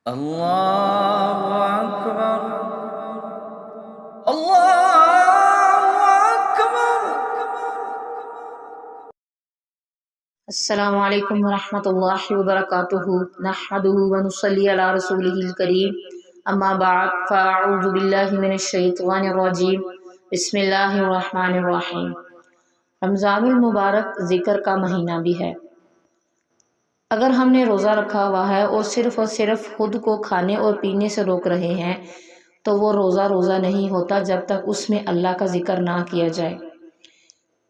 اللہ اکبر، اللہ اکبر۔ السلام علیکم ورحمۃ اللہ وبرکاتہ، نحمدہ ونصلی علی رسولہ الکریم، اما بعد فاعوذ باللہ من الشیطان الرجیم، بسم اللہ الرحمن الرحیم۔ رمضان المبارک ذکر کا مہینہ بھی ہے۔ اگر ہم نے روزہ رکھا ہوا ہے اور صرف خود کو کھانے اور پینے سے روک رہے ہیں تو وہ روزہ نہیں ہوتا جب تک اس میں اللہ کا ذکر نہ کیا جائے۔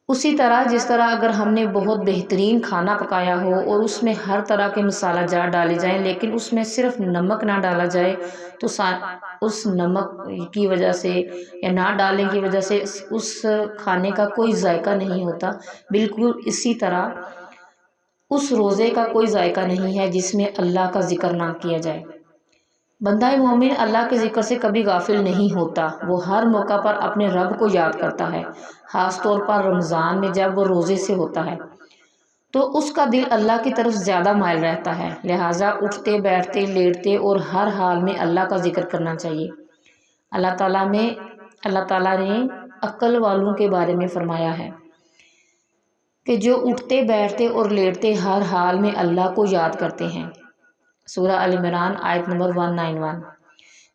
اسی طرح جس طرح اگر ہم نے بہت بہترین کھانا پکایا ہو اور اس میں ہر طرح کے مسالہ جات ڈالے جائیں لیکن اس میں صرف نمک نہ ڈالا جائے تو اس نمک کی وجہ سے یا نہ ڈالنے کی وجہ سے اس کھانے کا کوئی ذائقہ نہیں ہوتا۔ بالکل اسی طرح اس روزے کا کوئی ذائقہ نہیں ہے جس میں اللہ کا ذکر نہ کیا جائے۔ بندہ مومن اللہ کے ذکر سے کبھی غافل نہیں ہوتا، وہ ہر موقع پر اپنے رب کو یاد کرتا ہے، خاص طور پر رمضان میں جب وہ روزے سے ہوتا ہے تو اس کا دل اللہ کی طرف زیادہ مائل رہتا ہے، لہٰذا اٹھتے بیٹھتے لیٹتے اور ہر حال میں اللہ کا ذکر کرنا چاہیے۔ اللہ تعالیٰ نے عقل والوں کے بارے میں فرمایا ہے کہ جو اٹھتے بیٹھتے اور لیٹتے ہر حال میں اللہ کو یاد کرتے ہیں، سورہ ال عمران آیت نمبر 191۔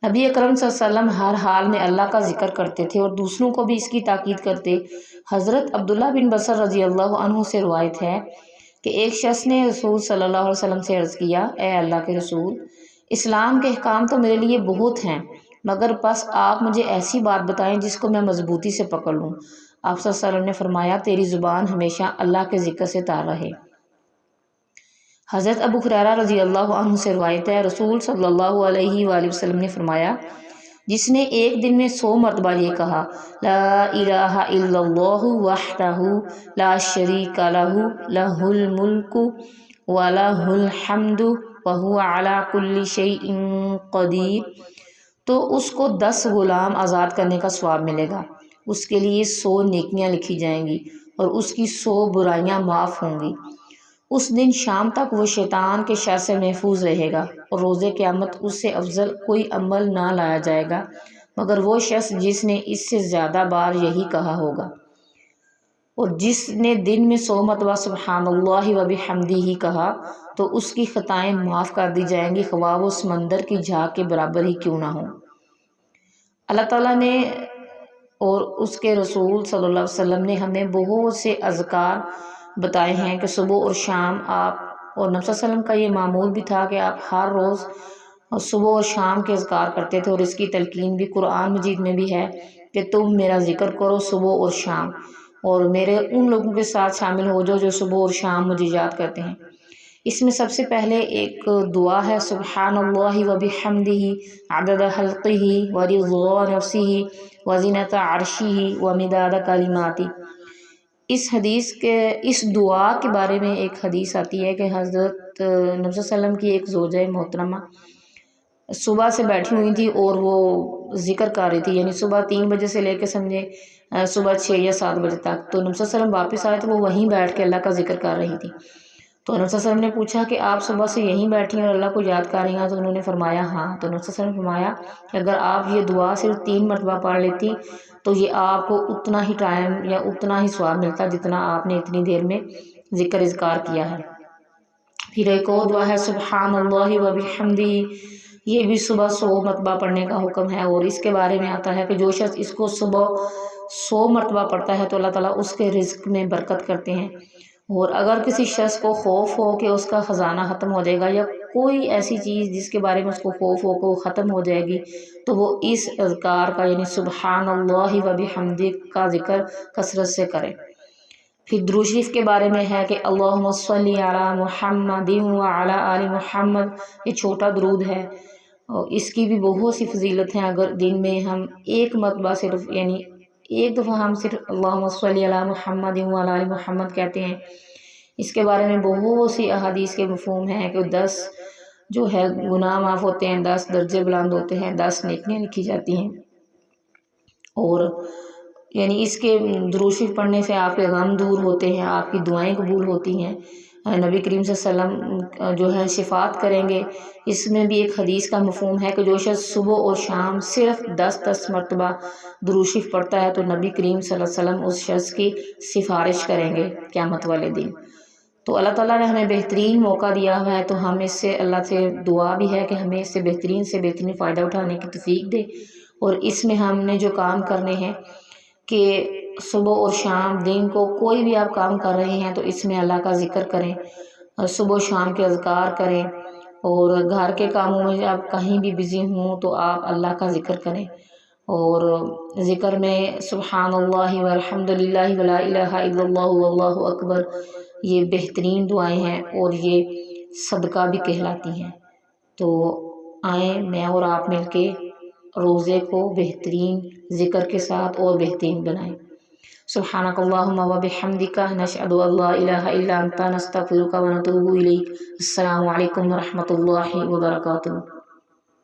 نبی اکرم صلی اللہ علیہ وسلم ہر حال میں اللہ کا ذکر کرتے تھے اور دوسروں کو بھی اس کی تاکید کرتے۔ حضرت عبداللہ بن بصر رضی اللہ عنہ سے روایت ہے کہ ایک شخص نے رسول صلی اللہ علیہ وسلم سے عرض کیا، اے اللہ کے رسول، اسلام کے احکام تو میرے لیے بہت ہیں مگر بس آپ مجھے ایسی بات بتائیں جس کو میں مضبوطی سے پکڑ لوں۔ آپ صلی اللہ علیہ وسلم نے فرمایا، تیری زبان ہمیشہ اللہ کے ذکر سے تار رہے۔ حضرت ابو ہریرہ رضی اللہ عنہ سے روایت ہے، رسول صلی اللہ علیہ وآلہ وسلم نے فرمایا، جس نے ایک دن میں 100 مرتبہ یہ کہا، لا الہ الا اللہ وحدہ لا شریک لہ لہ الملک ولہ الحمد وہو علی کل شیء قدیر، تو اس کو 10 غلام آزاد کرنے کا ثواب ملے گا، اس کے لیے 100 نیکیاں لکھی جائیں گی اور اس کی 100 برائیاں معاف ہوں گی۔ اس دن شام تک وہ شیطان کے شر سے محفوظ رہے گا اور روز قیامت اس سے افضل کوئی عمل نہ لایا جائے گا مگر وہ شخص جس نے اس سے زیادہ بار یہی کہا ہوگا، اور جس نے دن میں 100 مرتبہ سبحان اللہ و بحمدہ کہا تو اس کی خطائیں معاف کر دی جائیں گی، خواہ وہ سمندر کی جھاگ کے برابر ہی کیوں نہ ہو۔ اللہ تعالیٰ نے اور اس کے رسول صلی اللہ علیہ وسلم نے ہمیں بہت سے اذکار بتائے ہیں کہ صبح اور شام آپ، اور نبی صلی اللہ علیہ وسلم کا یہ معمول بھی تھا کہ آپ ہر روز صبح اور شام کے اذکار کرتے تھے، اور اس کی تلقین بھی قرآن مجید میں بھی ہے کہ تم میرا ذکر کرو صبح اور شام، اور میرے ان لوگوں کے ساتھ شامل ہو جو صبح اور شام مجھے یاد کرتے ہیں۔ اس میں سب سے پہلے ایک دعا ہے، سبحان اللہ و بحمدہ عدد خلقہ ورضا نفسہ وزنۃ عرشہ ومداد کلماتہ۔ اس دعا کے بارے میں ایک حدیث آتی ہے کہ حضرت نبی صلی اللہ علیہ وسلم کی ایک زوجہ محترمہ صبح سے بیٹھی ہوئی تھی اور وہ ذکر کر رہی تھی، یعنی صبح 3 بجے سے لے کے سمجھے صبح 6 یا 7 بجے تک، تو نبی صلی اللہ علیہ وسلم واپس آئے تو وہ وہیں بیٹھ کے اللہ کا ذکر کر رہی تھی۔ تو نبی صلی اللہ علیہ وسلم نے پوچھا کہ آپ صبح سے یہیں بیٹھی ہیں اور اللہ کو یاد کر رہی ہیں؟ تو انہوں نے فرمایا ہاں۔ تو نبی صلی اللہ علیہ وسلم نے فرمایا کہ اگر آپ یہ دعا صرف 3 مرتبہ پڑھ لیتی تو یہ آپ کو اتنا ہی ٹائم یا اتنا ہی ثواب ملتا جتنا آپ نے اتنی دیر میں اذکار کیا ہے۔ پھر ایک اور دعا ہے، سبحان اللہ و بحمدہ، یہ بھی صبح 100 مرتبہ پڑھنے کا حکم ہے، اور اس کے بارے میں آتا ہے کہ جو شخص اس کو صبح 100 مرتبہ پڑھتا ہے تو اللہ تعالیٰ اس کے رزق میں برکت کرتے ہیں، اور اگر کسی شخص کو خوف ہو کہ اس کا خزانہ ختم ہو جائے گا یا کوئی ایسی چیز جس کے بارے میں اس کو خوف ہو کہ وہ ختم ہو جائے گی تو وہ اس اذکار کا یعنی سبحان اللہ و بحمدہ کا ذکر کثرت سے کرے۔ پھر درود شریف کے بارے میں ہے کہ اللہم صلی علی محمد وعلی آل محمد، یہ چھوٹا درود ہے اور اس کی بھی بہت سی فضیلت ہیں۔ اگر دن میں ہم ایک مرتبہ صرف یعنی ایک دفعہ ہم صرف اللہم صلی علی محمد وعلی آل محمد کہتے ہیں، اس کے بارے میں بہت سی احادیث کے مفہوم ہیں کہ 10 جو ہے گناہ معاف ہوتے ہیں، 10 درجے بلند ہوتے ہیں، 10 نیکیاں لکھی جاتی ہیں، اور یعنی اس کے درود شریف پڑھنے سے آپ کے غم دور ہوتے ہیں، آپ کی دعائیں قبول ہوتی ہیں، نبی کریم صلی اللہ علیہ وسلم جو ہے شفاعت کریں گے۔ اس میں بھی ایک حدیث کا مفہوم ہے کہ جو شخص صبح اور شام صرف 10 مرتبہ درود شریف پڑھتا ہے تو نبی کریم صلی اللہ علیہ وسلم اس شخص کی سفارش کریں گے قیامت والے دن۔ تو اللہ تعالیٰ نے ہمیں بہترین موقع دیا ہوا ہے، تو ہم اس سے اللہ سے دعا بھی ہے کہ ہمیں اس سے بہترین فائدہ اٹھانے کی توفیق دے، اور اس میں ہم نے جو کام کرنے ہیں کہ صبح اور شام دن کو کوئی بھی آپ کام کر رہے ہیں تو اس میں اللہ کا ذکر کریں، صبح و شام کے اذکار کریں، اور گھر کے کاموں میں آپ کہیں بھی بزی ہوں تو آپ اللہ کا ذکر کریں، اور ذکر میں سبحان اللہ والحمد للہ ولا الہ الا اللہ واللہ اکبر، یہ بہترین دعائیں ہیں اور یہ صدقہ بھی کہلاتی ہیں۔ تو آئیں میں اور آپ مل کے روزے کو بہترین ذکر کے ساتھ اور بہترین بنائیں۔ سبحانک اللہم و بحمدک نشہد ان لا الہ الا انت نستغفرک و نتوب الیک۔ السلام علیکم ورحمۃ اللہ وبرکاتہ۔